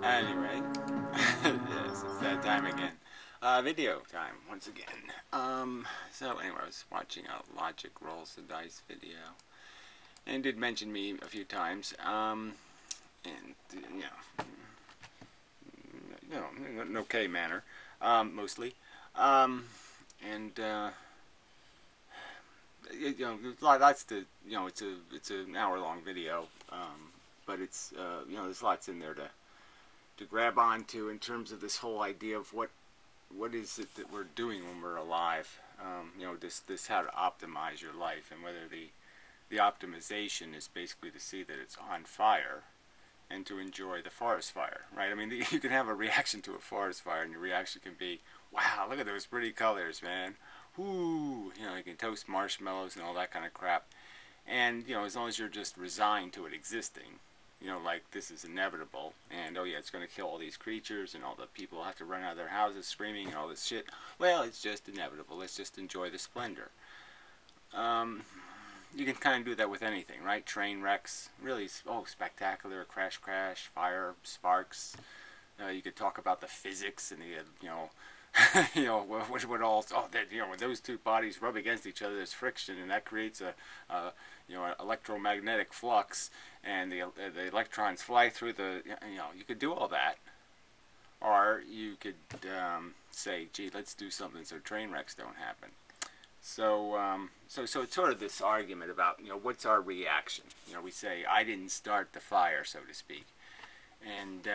Anyway, yes, it's that time again. Video time once again. So anyway, I was watching a Logic Rolls the Dice video, and it did mention me a few times. And in an okay manner, mostly. And lots to it's an hour long video, but it's there's lots in there to grab onto in terms of this whole idea of what is it that we're doing when we're alive. This how to optimize your life, and whether the optimization is basically to see that it's on fire and to enjoy the forest fire, right? I mean, you can have a reaction to a forest fire, and your reaction can be, wow, look at those pretty colors, man. Ooh, you can toast marshmallows and all that kind of crap. And, as long as you're just resigned to it existing, like this is inevitable, and oh yeah, it's going to kill all these creatures, and all the people have to run out of their houses screaming and all this shit. Well, it's just inevitable. Let's just enjoy the splendor. You can kind of do that with anything, right? Train wrecks, really, spectacular, crash, fire, sparks. You could talk about the physics and the, what all, when those two bodies rub against each other, there's friction, and that creates an electromagnetic flux, and the electrons fly through you could do all that. Or you could say, gee, let's do something so train wrecks don't happen. So it's sort of this argument about, what's our reaction? We say, I didn't start the fire, so to speak. And,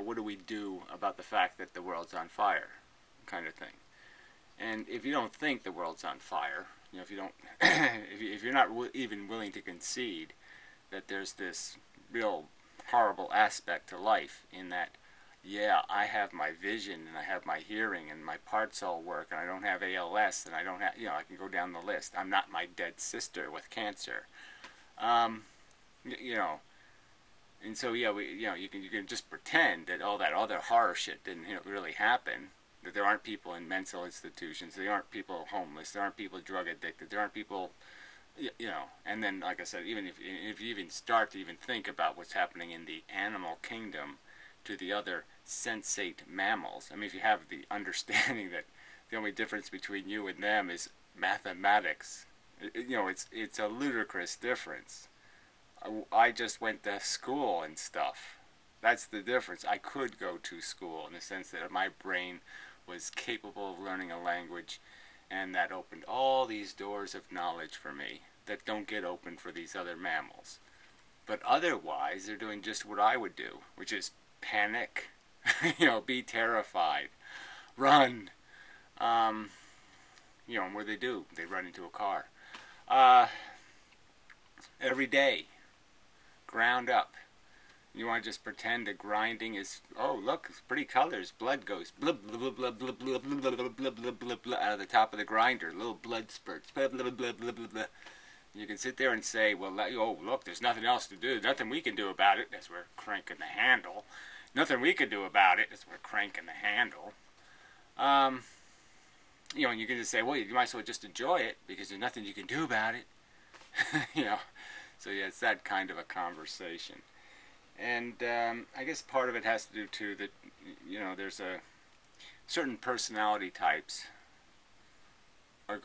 what do we do about the fact that the world's on fire, kind of thing. And if you don't think the world's on fire, if you don't, if you're not even willing to concede that there's this real horrible aspect to life in that, yeah, I have my vision, and I have my hearing, and my parts all work, and I don't have ALS, and I don't have, I can go down the list. I'm not my dead sister with cancer. And so you can just pretend that all that other horror shit didn't really happen. That there aren't people in mental institutions, there aren't people homeless, there aren't people drug addicted, there aren't people, And then, like I said, even if you even start to even think about what's happening in the animal kingdom to the other sensate mammals. I mean, if you have the understanding that the only difference between you and them is mathematics, it's a ludicrous difference. I just went to school and stuff. That's the difference. I could go to school in the sense that my brain was capable of learning a language, and that opened all these doors of knowledge for me that don't get opened for these other mammals. But otherwise, they're doing just what I would do, which is panic, be terrified, run. And what do? They run into a car. Every day, ground up. You want to just pretend that grinding is, oh, look, it's pretty colors. Blood goes blub, blub, blub, blub, blub, blub, blub, blub, blub, blub, blub, blub, out of the top of the grinder. Little blood spurts. Blub, blub, blub, blub, blub, blub. You can sit there and say, well, oh, look, there's nothing else to do. Nothing we can do about it as we're cranking the handle. Nothing we can do about it as we're cranking the handle. And you can just say, well, you might as well just enjoy it because there's nothing you can do about it. So, yeah, it's that kind of a conversation. And I guess part of it has to do, too, that, there's a certain personality types are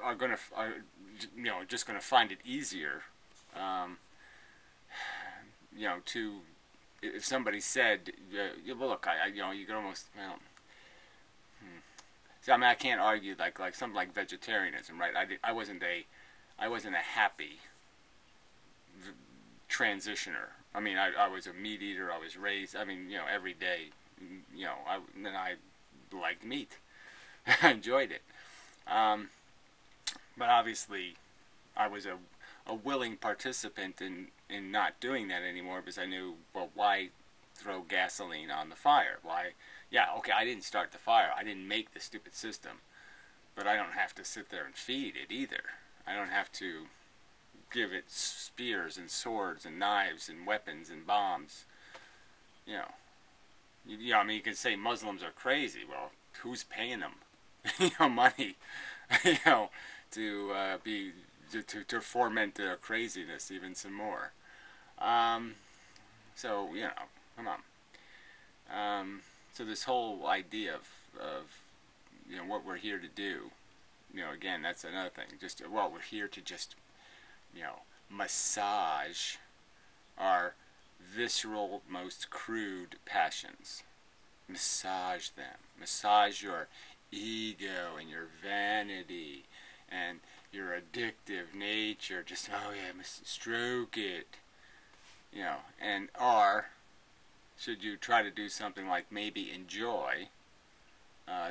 just going to find it easier, to, if somebody said, well, look, you could almost, So, I mean, I can't argue like something like vegetarianism, right? I wasn't a happy transitioner. I mean, I was a meat eater. I was raised, every day, I liked meat. I enjoyed it. But obviously, I was a willing participant in not doing that anymore because I knew, well, why throw gasoline on the fire? Why? Yeah, okay, I didn't start the fire. I didn't make the stupid system. But I don't have to sit there and feed it either. I don't have to give it spears and swords and knives and weapons and bombs. You can say Muslims are crazy. Well, who's paying them? Money, to foment their craziness even some more. So, come on. So this whole idea of what we're here to do, again, that's another thing. Just well, we're here to just massage our visceral, most crude passions. Massage them. Massage your ego and your vanity and your addictive nature. Just oh yeah, stroke it. And or should you try to do something like maybe enjoy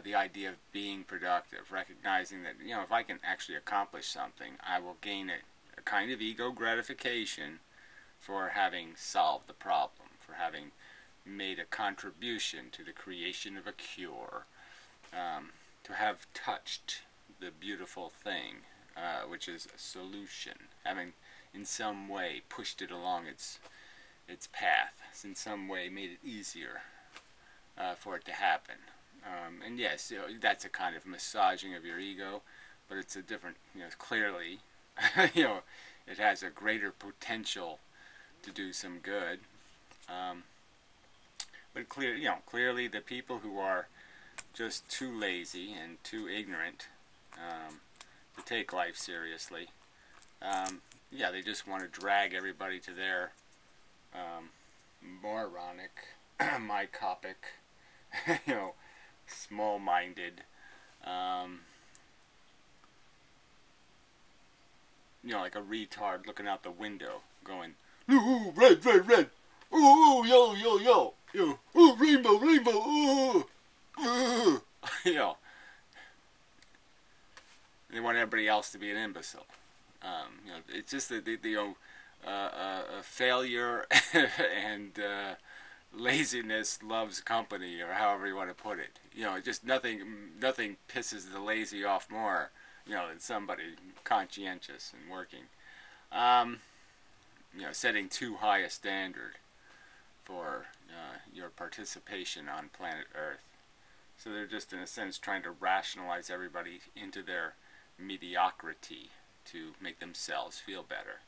the idea of being productive, recognizing that if I can actually accomplish something, I will gain a kind of ego gratification for having solved the problem, for having made a contribution to the creation of a cure, to have touched the beautiful thing, which is a solution, having in some way pushed it along its path, in some way made it easier for it to happen. And yes, that's a kind of massaging of your ego, but it's a different, clearly, it has a greater potential to do some good. But clearly the people who are just too lazy and too ignorant to take life seriously, they just want to drag everybody to their moronic, mycopic, small-minded, like a retard looking out the window, going, "Ooh, red, red, red! Ooh, yo, yo, yo, yo! Ooh, rainbow, rainbow! Ooh, ooh!" They want everybody else to be an imbecile. It's just the failure and laziness loves company, or however you want to put it. Just nothing pisses the lazy off more, than somebody conscientious and working. Setting too high a standard for your participation on planet Earth. So they're just, in a sense, trying to rationalize everybody into their mediocrity to make themselves feel better,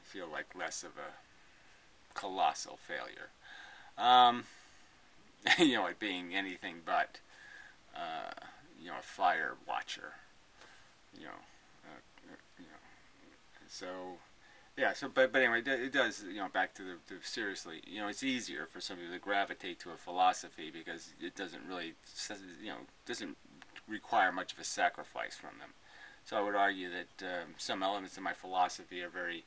feel like less of a colossal failure. Like being anything but, a fire watcher. So, yeah. So, but anyway, it does. Back to the seriously. It's easier for somebody to gravitate to a philosophy because it doesn't really, doesn't require much of a sacrifice from them. So I would argue that some elements of my philosophy are very,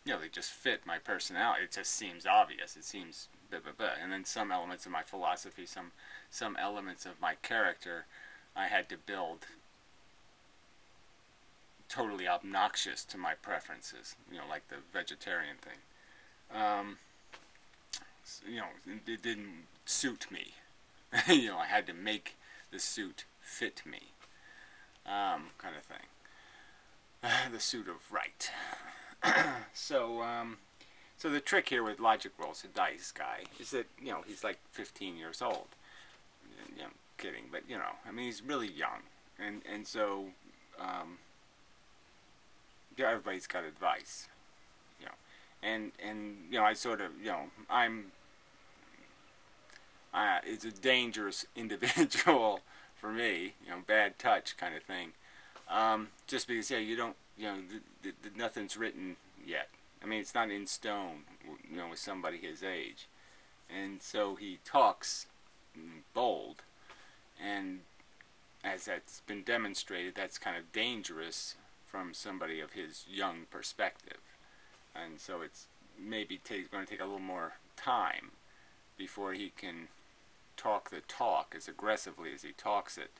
they just fit my personality. It just seems obvious. It seems and then some elements of my philosophy, some elements of my character, I had to build totally obnoxious to my preferences. Like the vegetarian thing. It didn't suit me. I had to make the suit fit me, kind of thing. The suit of right. So the trick here with Logic Rolls the Dice guy is that he's like 15 years old. I'm kidding, but he's really young, and so everybody's got advice, and I sort of it's a dangerous individual for me, bad touch kind of thing. Just because, you don't, nothing's written yet. It's not in stone, with somebody his age. And so he talks bold, and as that's been demonstrated, that's kind of dangerous from somebody of his young perspective. And so it's maybe going to take a little more time before he can talk the talk as aggressively as he talks it,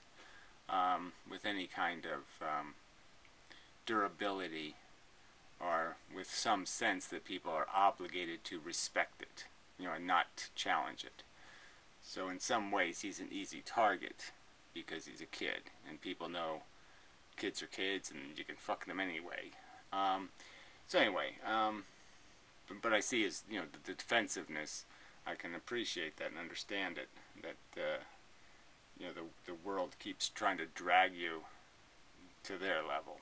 with any kind of durability, or with some sense that people are obligated to respect it, and not challenge it. So in some ways he's an easy target because he's a kid, and people know kids are kids and you can fuck them anyway. So anyway, but I see his, the defensiveness. I can appreciate that and understand it. That the world keeps trying to drag you to their level.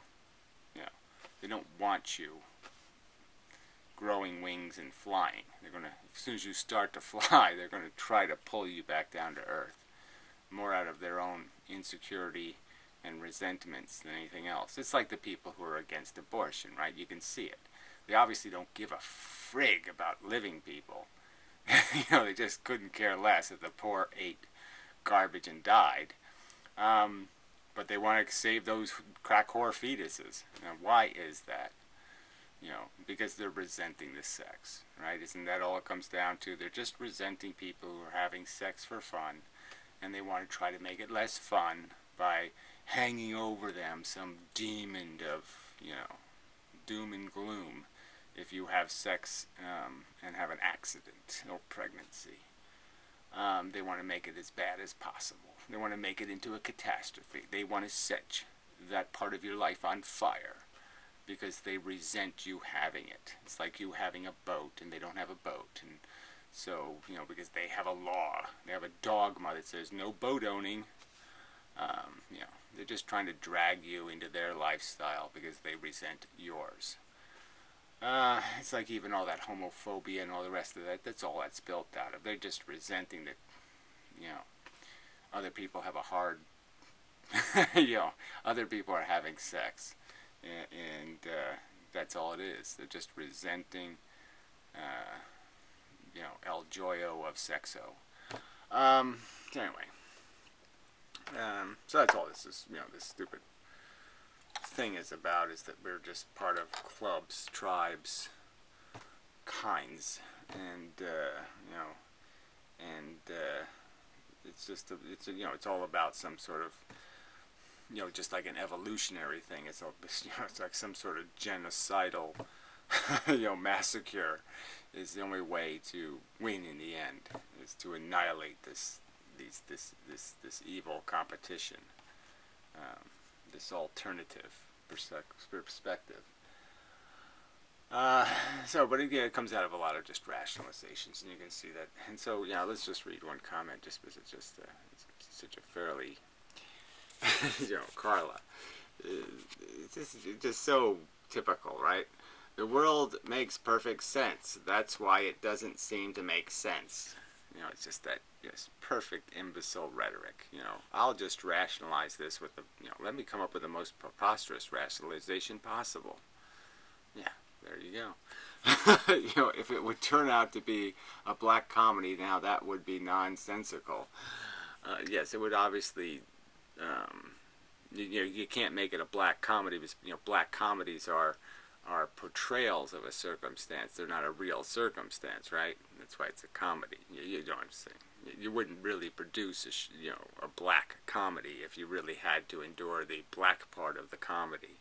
They don't want you growing wings and flying. They're going to, as soon as you start to fly, they're going to try to pull you back down to earth, more out of their own insecurity and resentments than anything else. It's like the people who are against abortion, right? You can see it. They obviously don't give a frig about living people. They just couldn't care less if the poor ate garbage and died. But they want to save those crack whore fetuses. Now, why is that? Because they're resenting the sex, right? Isn't that all it comes down to? They're just resenting people who are having sex for fun, and they want to try to make it less fun by hanging over them some demon of, doom and gloom if you have sex and have an accident or pregnancy. They want to make it as bad as possible. They want to make it into a catastrophe. They want to set that part of your life on fire because they resent you having it. It's like you having a boat and they don't have a boat. And so, because they have a law, they have a dogma that says no boat owning. They're just trying to drag you into their lifestyle because they resent yours. It's like even all that homophobia and all the rest of that, that's all that's built out of. They're just resenting that, other people have a hard, other people are having sex. And that's all it is. They're just resenting, El Joyo of sexo. Anyway. So that's all this is, this stupid thing is about, is that we're just part of clubs, tribes, kinds, and it's just it's all about some sort of just like an evolutionary thing. It's like some sort of genocidal massacre is the only way to win in the end, is to annihilate this evil competition, this alternative perspective. But again, it comes out of a lot of just rationalizations, and you can see that. And so, let's just read one comment, just because it's just it's such a fairly, Carla. It's just so typical, right? The world makes perfect sense. That's why it doesn't seem to make sense. It's just that perfect imbecile rhetoric. I'll just rationalize this with let me come up with the most preposterous rationalization possible. Yeah, there you go. If it would turn out to be a black comedy, now that would be nonsensical. Yes, it would obviously. You can't make it a black comedy because black comedies are portrayals of a circumstance. They're not a real circumstance, right? That's why it's a comedy. You know what I'm saying? You wouldn't really produce a black comedy if you really had to endure the black part of the comedy.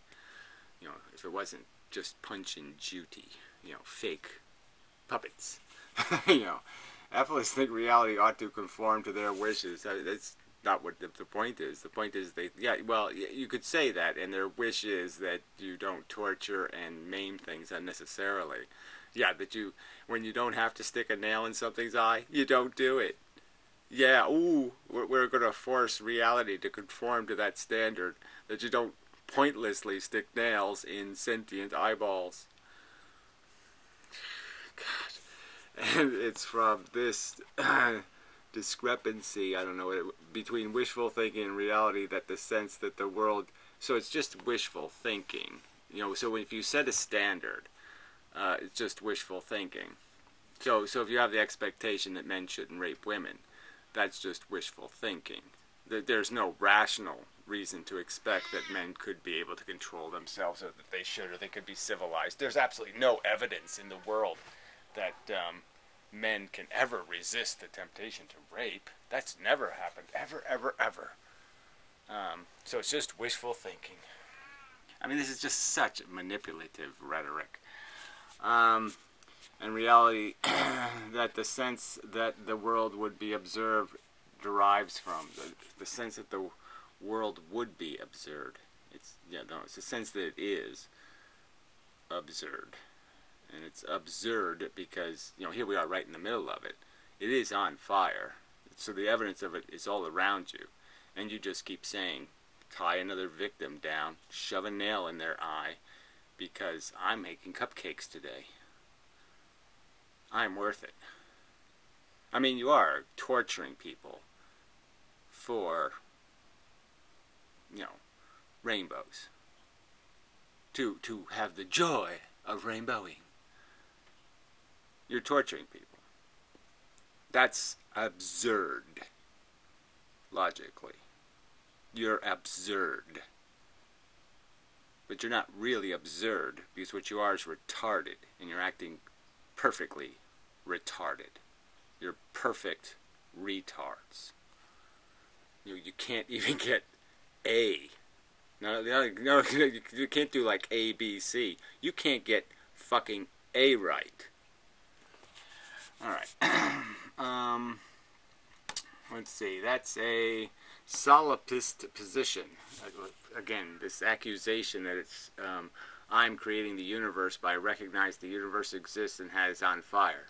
If it wasn't just Punch and Judy, fake puppets. Atheists think reality ought to conform to their wishes. That's not what the point is. The point is you could say that, and their wish is that you don't torture and maim things unnecessarily. Yeah, that when you don't have to stick a nail in something's eye, you don't do it. Yeah, we're going to force reality to conform to that standard, that you don't pointlessly stick nails in sentient eyeballs. God. And it's from this discrepancy, between wishful thinking and reality, that the sense that the world, so it's just wishful thinking. So if you set a standard, it's just wishful thinking. So if you have the expectation that men shouldn't rape women, that's just wishful thinking. There's no rational reason to expect that men could be able to control themselves, or that they should, or they could be civilized. There's absolutely no evidence in the world that men can ever resist the temptation to rape. That's never happened. Ever, ever, ever. So it's just wishful thinking. This is just such manipulative rhetoric. In reality, that the sense that the world would be observed derives from the sense that the world would be observed. It's the sense that it is absurd. And it's absurd because, here we are right in the middle of it. It is on fire. So the evidence of it is all around you. And you just keep saying, tie another victim down, shove a nail in their eye, because I'm making cupcakes today. I'm worth it. I mean, you are torturing people for, rainbows. To have the joy of rainbowing. You're torturing people. That's absurd. Logically. You're absurd. But you're not really absurd, because what you are is retarded, and you're acting perfectly retarded. You're perfect retards. You can't even get A. No, you can't do like A, B, C. You can't get fucking A right. Alright. Let's see. That's a solipsist position. Again, this accusation that it's I'm creating the universe by recognizing the universe exists and has on fire.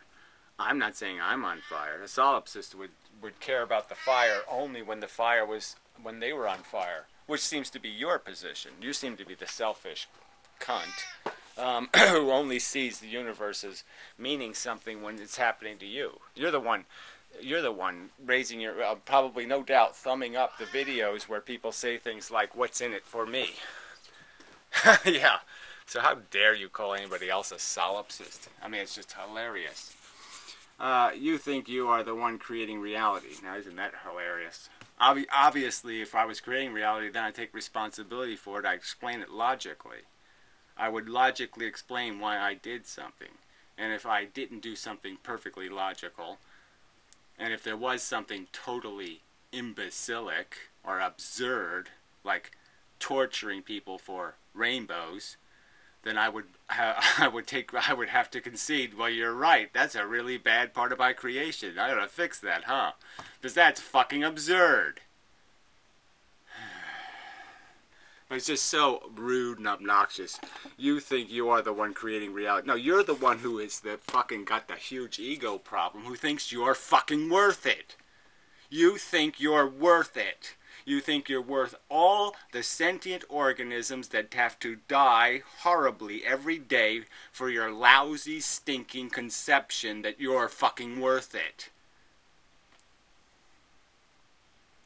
I'm not saying I'm on fire. A solipsist would care about the fire only when they were on fire, which seems to be your position. You seem to be the selfish cunt who only sees the universe as meaning something when it's happening to you. You're the one raising your, probably no doubt, thumbing up the videos where people say things like, "What's in it for me?" Yeah. So how dare you call anybody else a solipsist? I mean, it's just hilarious. You think you are the one creating reality. Now, isn't that hilarious? Obviously, if I was creating reality, then I'd take responsibility for it. I'd explain it logically. I would logically explain why I did something. And if I didn't do something perfectly logical, and if there was something totally imbecilic or absurd, like torturing people for rainbows, then I would have to concede, well, you're right, that's a really bad part of my creation. I gotta fix that, huh? Because that's fucking absurd. But it's just so rude and obnoxious. You think you are the one creating reality. No, you're the one who is the fucking got the huge ego problem, who thinks you're fucking worth it. You think you're worth it. You think you're worth all the sentient organisms that have to die horribly every day for your lousy, stinking conception that you're fucking worth it.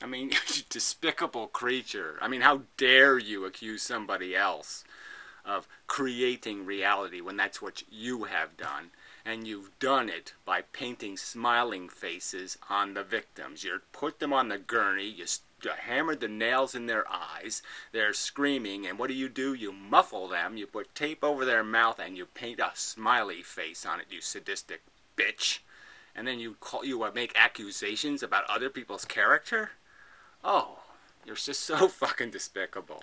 I mean, you despicable creature. I mean, how dare you accuse somebody else of creating reality when that's what you have done? And you've done it by painting smiling faces on the victims. You put them on the gurney, you hammered the nails in their eyes, they're screaming, and what do? You muffle them, you put tape over their mouth, and you paint a smiley face on it, you sadistic bitch. And then you make accusations about other people's character? Oh, you're just so fucking despicable.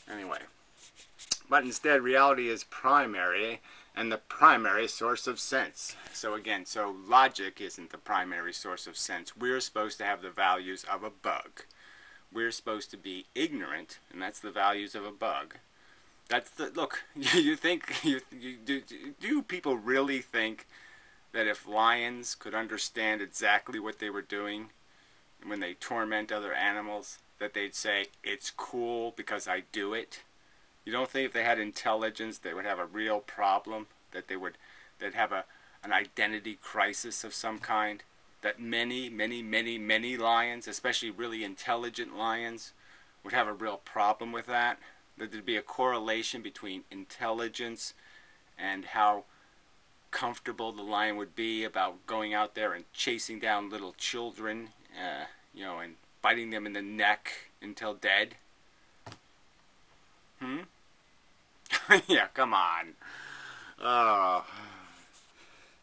Anyway. But instead, reality is primary, and the primary source of sense. So again, logic isn't the primary source of sense. We're supposed to have the values of a bug. We're supposed to be ignorant, and that's the values of a bug. Look, you think, do people really think that if lions could understand exactly what they were doing when they torment other animals, that they'd say, it's cool because I do it? You don't think if they had intelligence they would have a real problem? That they'd have an identity crisis of some kind? That many lions, especially really intelligent lions, would have a real problem with that? That there'd be a correlation between intelligence and how comfortable the lion would be about going out there and chasing down little children, and biting them in the neck until dead? Yeah, come on.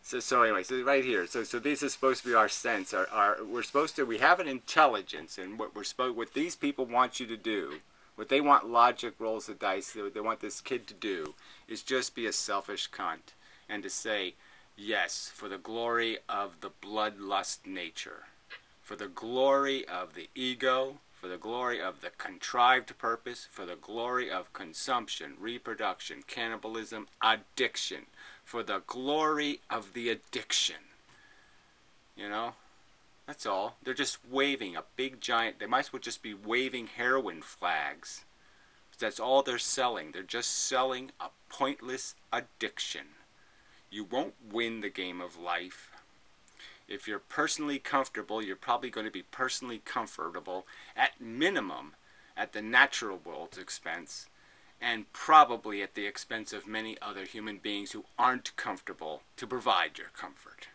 So anyway, so right here, so this is supposed to be our sense. We have an intelligence, and what these people want you to do, what they want logic rolls the dice, what they want this kid to do, is just be a selfish cunt, and to say, yes, for the glory of the bloodlust nature, for the glory of the ego, for the glory of the contrived purpose, for the glory of consumption, reproduction, cannibalism, addiction, for the glory of the addiction. That's all. They're just waving a big giant, they might as well just be waving heroin flags. That's all they're selling. They're just selling a pointless addiction. You won't win the game of life. If you're personally comfortable, you're probably going to be personally comfortable at minimum at the natural world's expense, and probably at the expense of many other human beings who aren't comfortable to provide your comfort.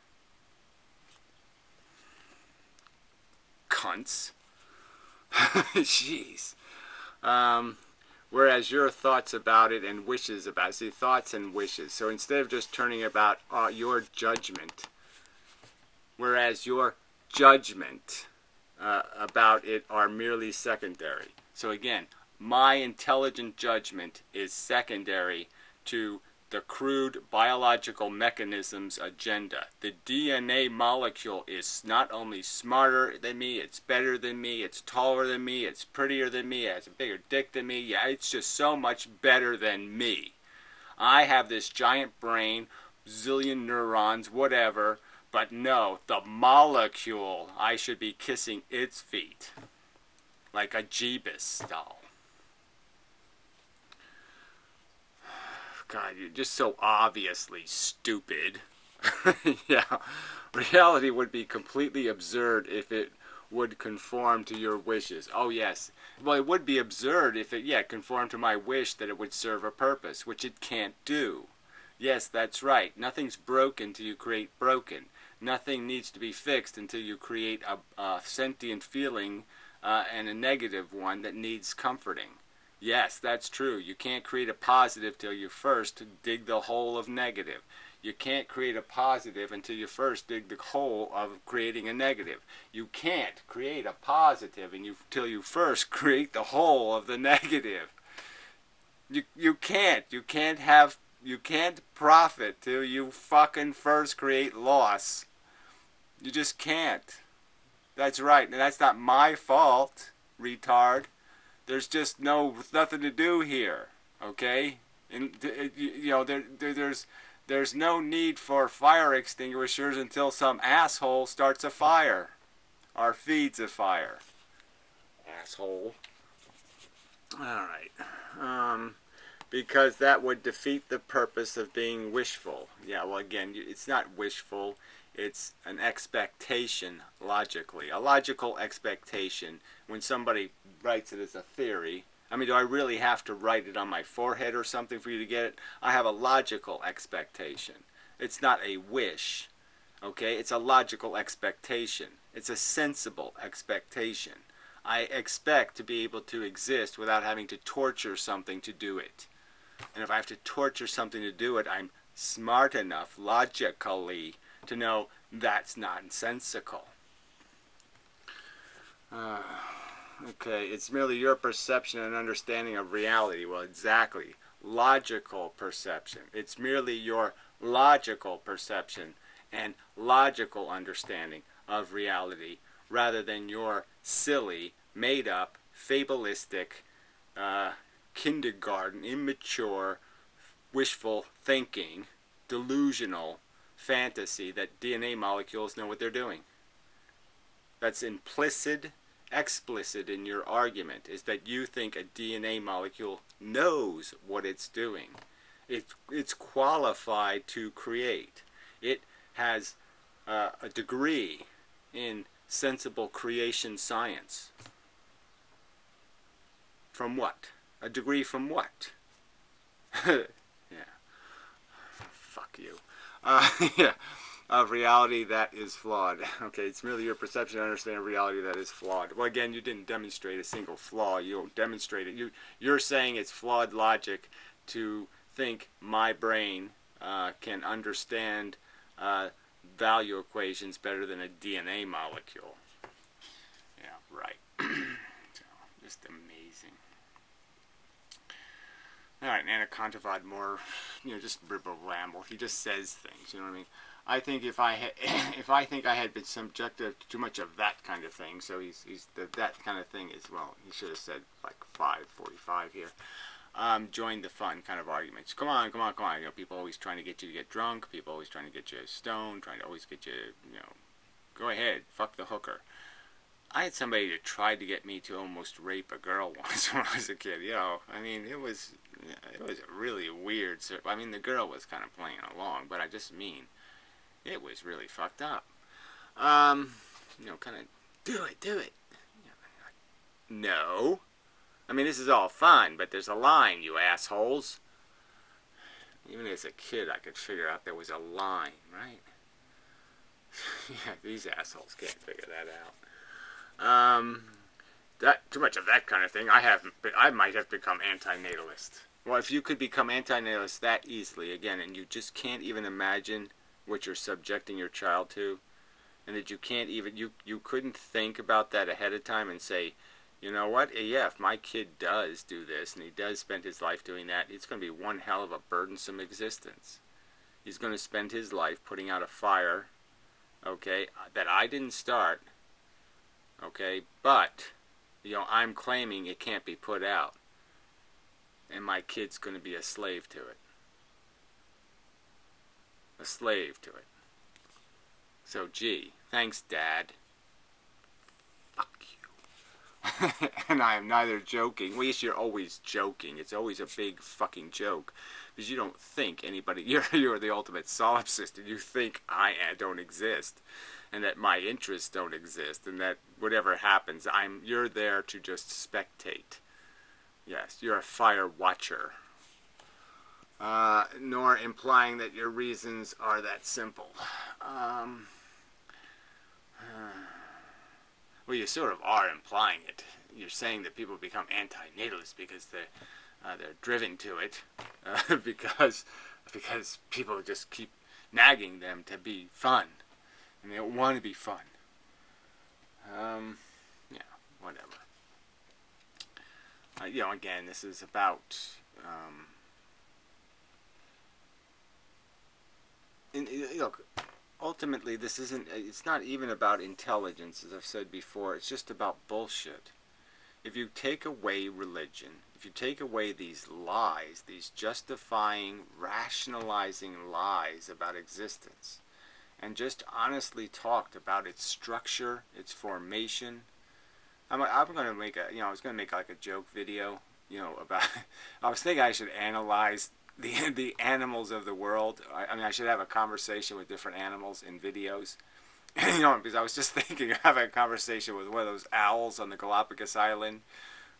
Cunts. Jeez. Whereas your thoughts about it and wishes about it, see, thoughts and wishes. So instead of just turning about your judgment, whereas your judgment about it are merely secondary. So again, my intelligent judgment is secondary to the crude biological mechanism's agenda. The DNA molecule is not only smarter than me, it's better than me, it's taller than me, it's prettier than me, it has a bigger dick than me. Yeah, it's just so much better than me. I have this giant brain, zillion neurons, whatever, but no, the molecule, I should be kissing its feet like a Jeebus doll. God, you're just so obviously stupid. Yeah, reality would be completely absurd if it would conform to your wishes. Oh yes, well it would be absurd if it, conformed to my wish that it would serve a purpose, which it can't do. Yes, that's right. Nothing's broken until you create broken. Nothing needs to be fixed until you create a sentient feeling and a negative one that needs comforting. Yes, that's true. You can't create a positive till you first dig the hole of negative. You can't create a positive until you first dig the hole of creating a negative. You can't create a positive until you first create the hole of the negative. You can't. You can't profit till you fucking first create loss. You just can't. That's right. And that's not my fault, retard. There's just nothing to do here, okay? And there's no need for fire extinguishers until some asshole starts a fire or feeds a fire. Asshole. All right. Because that would defeat the purpose of being wishful. Yeah, well, again, it's not wishful. It's an expectation, logically. A logical expectation. When somebody writes it as a theory, I mean, do I really have to write it on my forehead or something for you to get it? I have a logical expectation. It's not a wish, okay? It's a logical expectation. It's a sensible expectation. I expect to be able to exist without having to torture something to do it. And if I have to torture something to do it, I'm smart enough, logically, to know that's nonsensical. Okay, it's merely your perception and understanding of reality. Well, exactly. Logical perception. It's merely your logical perception and logical understanding of reality rather than your silly, made-up, fabulistic, kindergarten, immature, wishful thinking, delusional fantasy that DNA molecules know what they're doing. That's implicit, explicit in your argument, is that you think a DNA molecule knows what it's doing. It's qualified to create. It has a degree in sensible creation science. From what? A degree from what? Yeah. Fuck you. Yeah. Of reality that is flawed. Okay, it's merely your perception and understanding of reality that is flawed. Well, again, you didn't demonstrate a single flaw. You don't demonstrate it. You're saying it's flawed logic to think my brain can understand value equations better than a DNA molecule. Yeah, right. So, just amazing. All right, Anaconda more, just ramble. He just says things, you know what I mean? I think if I had been subjected to too much of that kind of thing, so that kind of thing is, well, he should have said like 5:45 here. Join the fun kind of arguments. Come on. People always trying to get you to get drunk. People always trying to get you stoned. Trying to always get you, go ahead, fuck the hooker. I had somebody that tried to get me to almost rape a girl once when I was a kid. I mean, it was really weird. I mean, the girl was kind of playing along, but I just mean it was really fucked up. Um, kind of do it. No. I mean, this is all fine, but there's a line, you assholes. Even as a kid, I could figure out there was a line, right? Yeah, these assholes can't figure that out. That too much of that kind of thing. I might have become anti-natalist. Well, if you could become anti-natalist that easily, again, and you just can't even imagine what you're subjecting your child to, and that you can't even you couldn't think about that ahead of time and say, you know what? Yeah, if my kid does do this and he does spend his life doing that, it's going to be one hell of a burdensome existence. He's going to spend his life putting out a fire, okay, that I didn't start, okay, but, I'm claiming it can't be put out. And my kid's going to be a slave to it. A slave to it. So, gee, thanks, Dad. Fuck you. And I am neither joking. Well, yes, you're always joking. It's always a big fucking joke. Because you don't think anybody... You're the ultimate solipsist, and you think I don't exist. And that my interests don't exist. And that whatever happens, you're there to just spectate. Yes, you're a fire watcher. Nor implying that your reasons are that simple. Well, you sort of are implying it. You're saying that people become anti-natalist because they're driven to it, because people just keep nagging them to be fun, and they don't want to be fun. Yeah, whatever. Again, this is about. Look, ultimately, this isn't. It's not even about intelligence, as I've said before. It's just about bullshit. If you take away religion, if you take away these lies, these justifying, rationalizing lies about existence, and just honestly talked about its structure, its formation. I'm going to make I was going to make like a joke video, about. I was thinking I should analyze the animals of the world. I mean, I should have a conversation with different animals in videos. Because I was just thinking of having a conversation with one of those owls on the Galapagos Island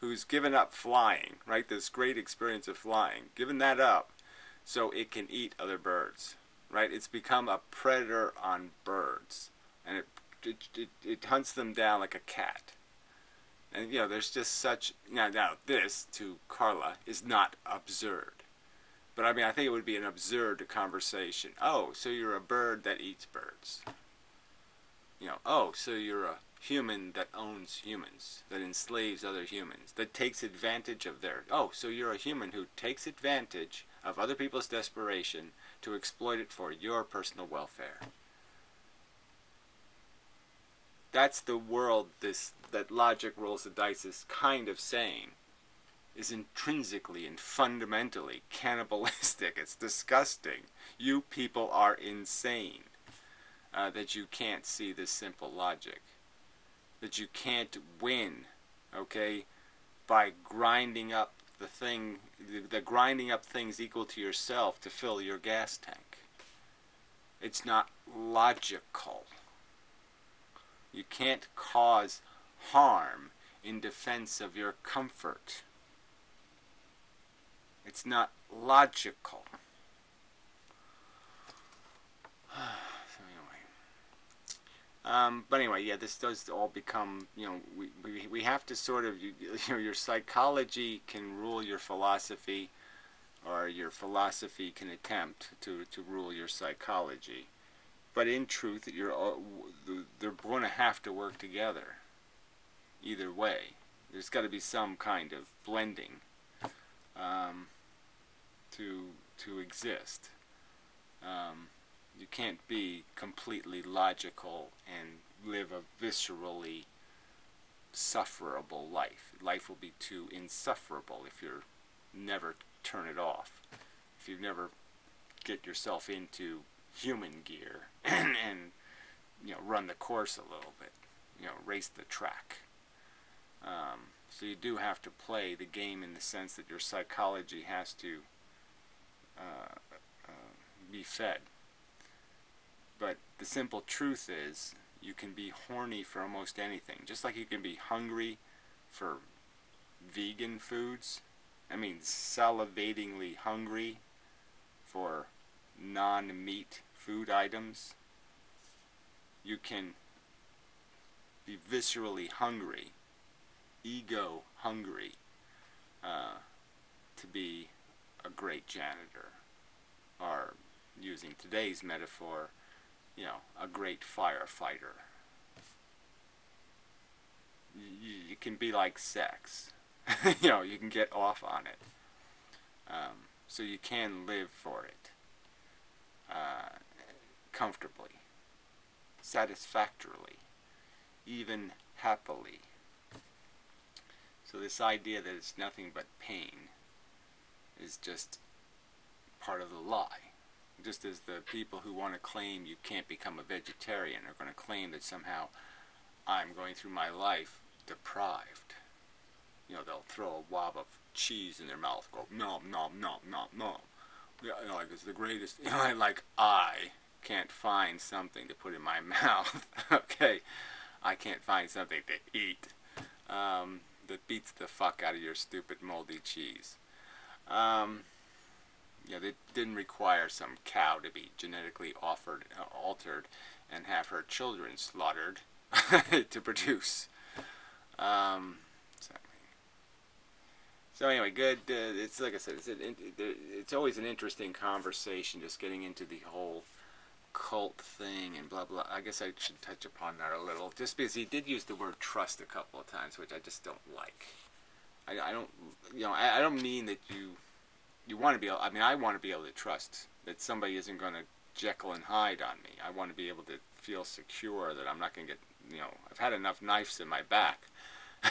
who's given up flying, right? This great experience of flying, given that up so it can eat other birds, right? It's become a predator on birds, and it hunts them down like a cat. And, there's just such... Now, this, to Carla, is not absurd. But, I mean, I think it would be an absurd conversation. Oh, so you're a bird that eats birds. Oh, so you're a human that owns humans, that enslaves other humans, that takes advantage of their... Oh, so you're a human who takes advantage of other people's desperation to exploit it for your personal welfare. That's the world that logic rolls the dice is kind of saying is intrinsically and fundamentally cannibalistic. It's disgusting. You people are insane. That you can't see this simple logic. That you can't win, okay, by grinding up the grinding up things equal to yourself to fill your gas tank. It's not logical. You can't cause harm in defense of your comfort. It's not logical. But anyway, yeah, this does all become, we have to sort of, your psychology can rule your philosophy, or your philosophy can attempt to rule your psychology. But in truth, they're going to have to work together. Either way, there's got to be some kind of blending to exist. You can't be completely logical and live a viscerally sufferable life. Life will be too insufferable if you never turn it off. If you never get yourself into human gear and run the course a little bit. race the track. So you do have to play the game in the sense that your psychology has to uh, be fed. But the simple truth is, you can be horny for almost anything. Just like you can be hungry for vegan foods. I mean, salivatingly hungry for non-meat food items. You can be viscerally hungry, ego hungry, to be a great janitor, or using today's metaphor, a great firefighter. You can be like sex. You can get off on it. So you can live for it comfortably, satisfactorily, even happily. So this idea that it's nothing but pain is just part of the lie. Just as the people who want to claim you can't become a vegetarian are going to claim that somehow I'm going through my life deprived. They'll throw a wob of cheese in their mouth, go nom nom nom nom nom. Like it's the greatest. Like I can't find something to put in my mouth. Okay, I can't find something to eat that beats the fuck out of your stupid moldy cheese. They didn't require some cow to be genetically altered and have her children slaughtered to produce. So anyway, good. It's like I said, it's always an interesting conversation, just getting into the whole cult thing and blah blah. I guess I should touch upon that a little, just because he did use the word trust a couple of times, which I just don't like. I don't, I don't mean that you want to be able. I mean, I want to be able to trust that somebody isn't going to Jekyll and Hyde on me. I want to be able to feel secure that I'm not going to get. I've had enough knives in my back,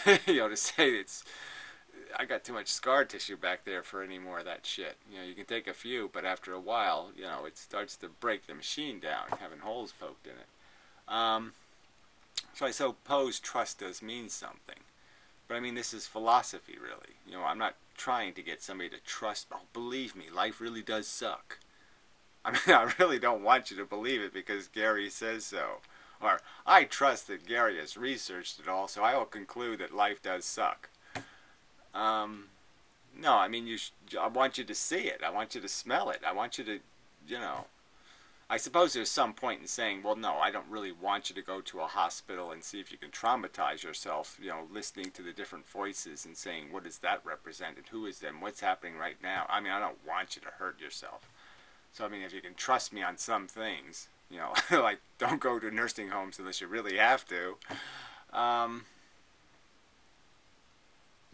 to say I got too much scar tissue back there for any more of that shit. You can take a few, but after a while, it starts to break the machine down, having holes poked in it. So I suppose trust does mean something. But I mean, this is philosophy, really. I'm not trying to get somebody to trust. Oh, believe me, life really does suck. I mean, I really don't want you to believe it because Gary says so. Or, I trust that Gary has researched it all, so I will conclude that life does suck. No, I mean, I want you to see it. I want you to smell it. I want you to, I suppose there's some point in saying, well, no, I don't really want you to go to a hospital and see if you can traumatize yourself, listening to the different voices and saying, what does that represent and who is them, what's happening right now. I mean, I don't want you to hurt yourself. So, I mean, if you can trust me on some things, like don't go to nursing homes unless you really have to.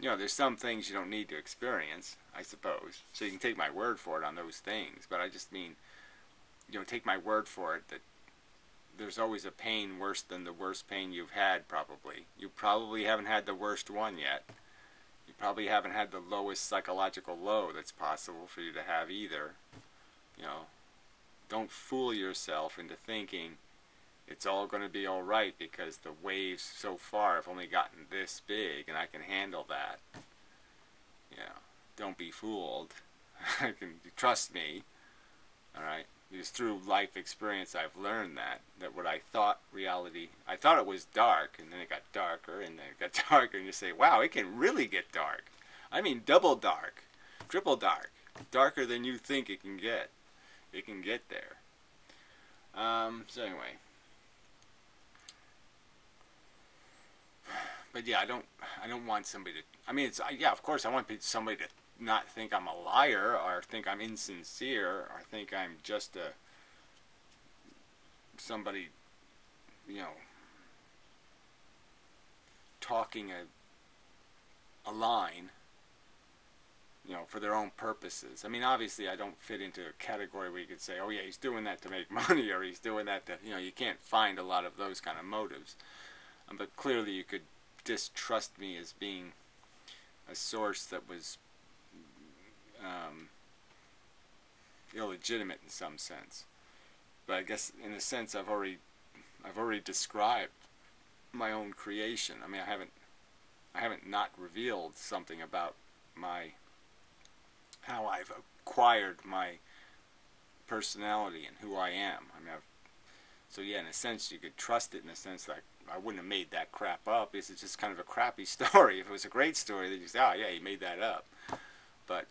There's some things you don't need to experience, I suppose. So you can take my word for it on those things. But I just mean, take my word for it that there's always a pain worse than the worst pain you've had, probably. You probably haven't had the worst one yet. You probably haven't had the lowest psychological low that's possible for you to have either. Don't fool yourself into thinking it's all going to be all right because the waves so far have only gotten this big and I can handle that. Don't be fooled. Trust me. All right? Because through life experience I've learned that what I thought I thought it was dark, and then it got darker, and then it got darker, and you say, wow, it can really get dark. I mean double dark, triple dark, darker than you think it can get. It can get there. So anyway. But yeah, I don't want somebody to, I mean, of course I want somebody to not think I'm a liar, or think I'm insincere, or think I'm just somebody, talking a line, for their own purposes. I mean, obviously I don't fit into a category where you could say, oh yeah, he's doing that to make money, or he's doing that to, you can't find a lot of those kind of motives. But clearly you could distrust me as being a source that was illegitimate in some sense. But I guess in a sense I've already described my own creation. I mean, I haven't not revealed something about my how I've acquired my personality and who I am. I mean, so yeah, in a sense, you could trust it in a sense that I wouldn't have made that crap up. It's just kind of a crappy story. If it was a great story, then you say, oh yeah, you made that up. But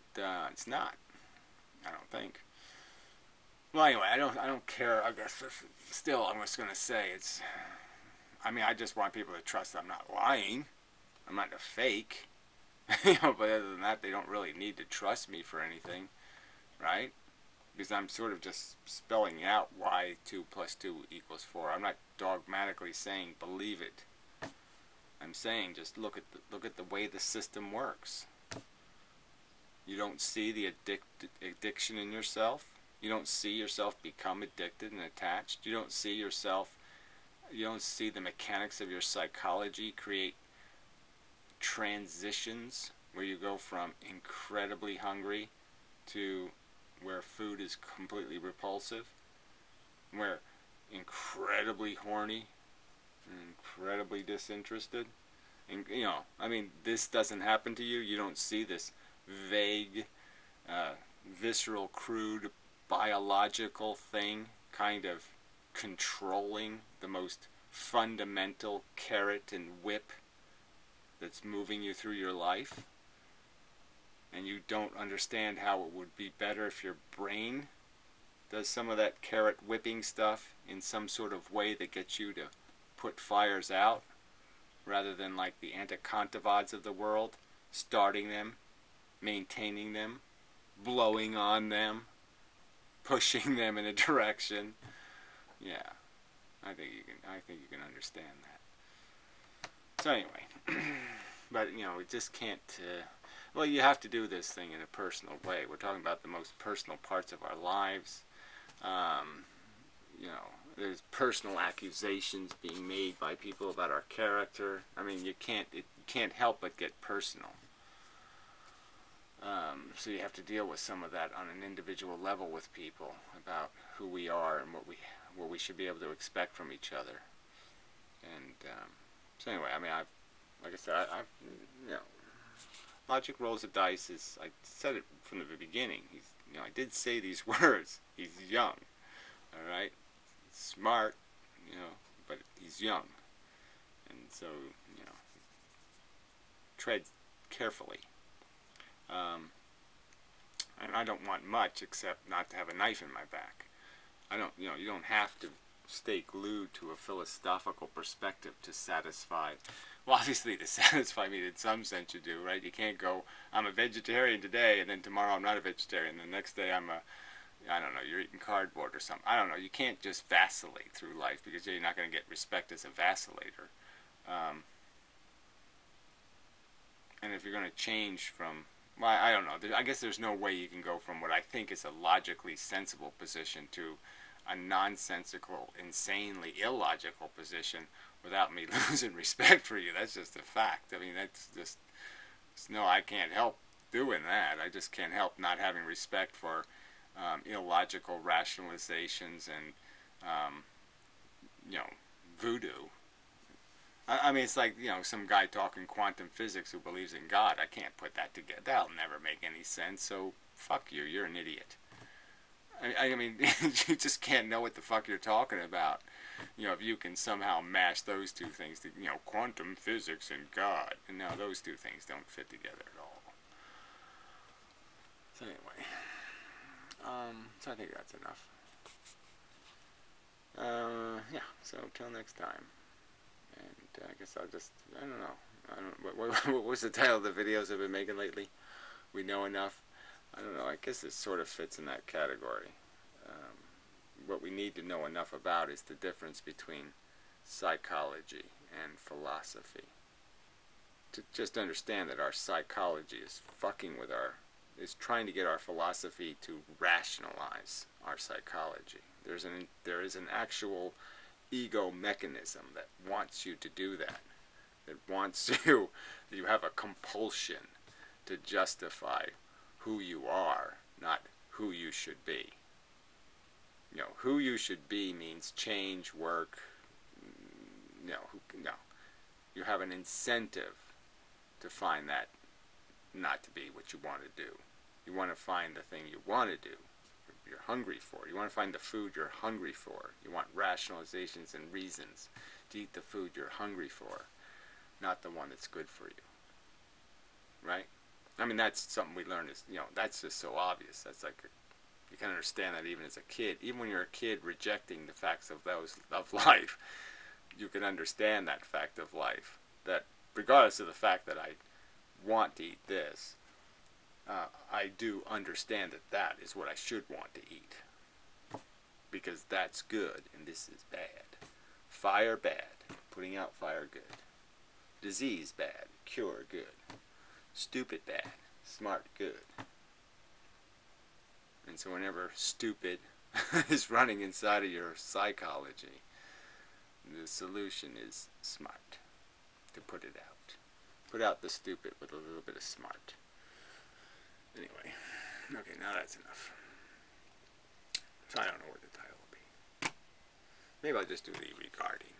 it's not. I don't think. Well, anyway, I don't care. I guess still, I'm just gonna say it's. I mean, I just want people to trust that I'm not lying. I'm not a fake. But other than that, they don't really need to trust me for anything, right? Because I'm sort of just spelling out why 2 + 2 = 4. I'm not dogmatically saying believe it. I'm saying just look at the way the system works. You don't see the addiction in yourself. You don't see yourself become addicted and attached. You don't see the mechanics of your psychology create transitions where you go from incredibly hungry to where food is completely repulsive, where incredibly horny and incredibly disinterested. And I mean, this doesn't happen to you. You don't see this vague, visceral, crude, biological thing kind of controlling the most fundamental carrot and whip that's moving you through your life. And you don't understand how it would be better if your brain does some of that carrot whipping stuff in some sort of way that gets you to put fires out, rather than like the anticontivods of the world, starting them, maintaining them, blowing on them, pushing them in a direction. Yeah, I think you can understand that. So anyway, but it just can't. Well, you have to do this thing in a personal way. We're talking about the most personal parts of our lives. There's personal accusations being made by people about our character. I mean, you can't help but get personal. So you have to deal with some of that on an individual level with people about who we are and what we should be able to expect from each other. And so anyway, I mean, like I said, logic rolls the dice. I said it from the beginning. I did say these words. He's young, all right, smart, but he's young, and so tread carefully. And I don't want much except not to have a knife in my back. You don't have to stay glued to a philosophical perspective to satisfy. Well, obviously, to satisfy me in some sense you do, right? You can't go, I'm a vegetarian today, and then tomorrow I'm not a vegetarian, and the next day I don't know, you're eating cardboard or something. I don't know. You can't just vacillate through life, because you're not going to get respect as a vacillator. And if you're going to change from, well, I don't know. I guess there's no way you can go from what I think is a logically sensible position to a nonsensical, insanely illogical position without me losing respect for you. That's just a fact. I mean, that's just, no, I can't help doing that. I just can't help not having respect for illogical rationalizations and, voodoo. I mean, it's like, some guy talking quantum physics who believes in God. I can't put that together. That'll never make any sense, so fuck you. You're an idiot. I mean, you just can't know what the fuck you're talking about. If you can somehow mash those two things, quantum physics and God. And no, those two things don't fit together at all. So anyway, so I think that's enough. Yeah, so until next time. And I guess I don't know. What was the title of the videos I've been making lately? We Know Enough? I don't know. I guess it sort of fits in that category. What we need to know enough about is the difference between psychology and philosophy. To just understand that our psychology is is trying to get our philosophy to rationalize our psychology. There is an actual ego mechanism that wants you to do that. That wants you have a compulsion to justify who you are, not who you should be. Who you should be means change, work. No. You have an incentive to find that not to be what you want to do. You want to find the thing you want to do, you're hungry for. You want to find the food you're hungry for. You want rationalizations and reasons to eat the food you're hungry for, not the one that's good for you. Right? I mean, that's something we learn is, that's just so obvious. That's like, you can understand that even as a kid. Even when you're a kid rejecting the facts of life, you can understand that fact of life. That regardless of the fact that I want to eat this, I do understand that that is what I should want to eat. Because that's good and this is bad. Fire, bad. Putting out fire, good. Disease, bad. Cure, good. Stupid, bad. Smart, good. And so whenever stupid is running inside of your psychology, the solution is smart. To put it out. Put out the stupid with a little bit of smart. Anyway, okay, now that's enough. So I don't know what the title will be. Maybe I'll just do the regarding.